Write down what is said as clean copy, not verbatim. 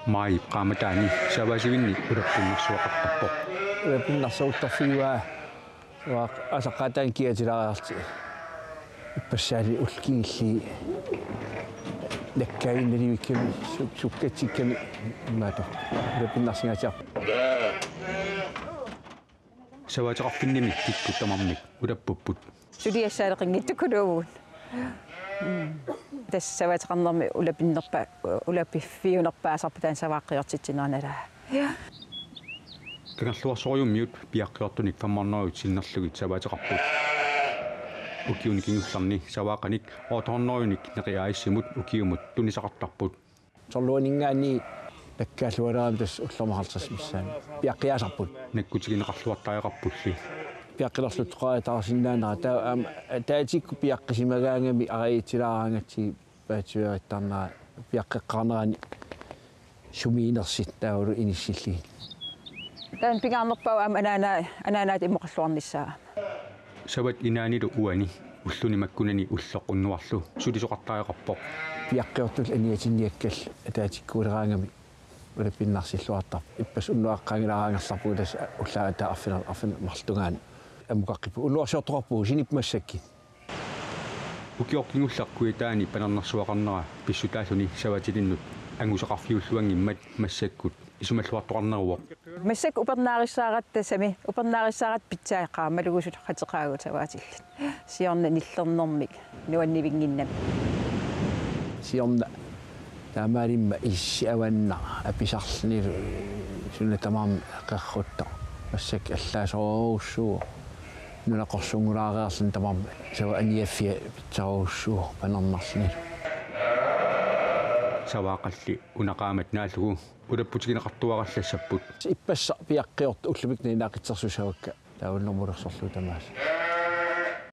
mai qaamataani savasivinni ulappunnersuaqartarpoq ulappunnersuuttarfiguaa waa asaqataan kiatilaarti ippasaali ulkingilli nakkainalivikkami sukkatsikkami maato ulappunnersingaatiar savatiqarfinnimi kikkutamarmik ulappupput suliassaalaqinngittukuluugun тассаватеқарнэрми улапиннерпа улаппиффиунерпаасарпатаан савааққиортитсинерналаа кангерлуарсориуммиут пиаққиортуник фаммарнеруит синнерлугит саватеқарпут укиуникингулларни саваақаник оторнеруник неқиааиссимут укиумут тунисақартарпут сорлуанингаани таккаалуалерам тас уллермахартас миссаами пиаққиаасарпут наккутигинеқарлуаттаеқарпулли пиаққилерлутеқаа таарсиннаанера таатикку пиаққисимагаангами ариитсилаараангатси паатсуариттарнера пиаққеққарнерани сумиинерсит таавалу иниссилли таан пигаарнерпау ананаат имоқаллуарниссаа сават инаанилу уани уллуни маккунани уллеқуннуарлу сулисоқартаеқарпоқ пиаққиортул аниатинниаккал таатиккуулераангами улаппиннарсиллуартар иппас уннуаққангилараангерларпу тас уллаата арфин марлтунгаан амукаққипу уллуарсиорторпу синипмассакки укиоркингуллақкуитаани панернэрсуақарнера писсутаалуни саватилиннут ангусақарфиуллуангиммат массаккут исумаллуартоқарнеруоқ массак упернаарissaarat упернаарissaarat питсаақаа малугусут хатеқаагу саваатиллит сиорна ниллернэрмик нуаннивингиннам сиорна таамаалимма иссиаванна аписарлни суннатамаам қаррутта массак аллаасорууссуу нунақорсунгулаареерлун тамаам сава аниаффиа питсарууссуу панернарлни саваақалли унақаамат нааллугу улаппутигинеқартуараллассаппут иппасса пиаққиорт уллумик наақитсерсусавакка таавалнэрмулерсорлу тамаас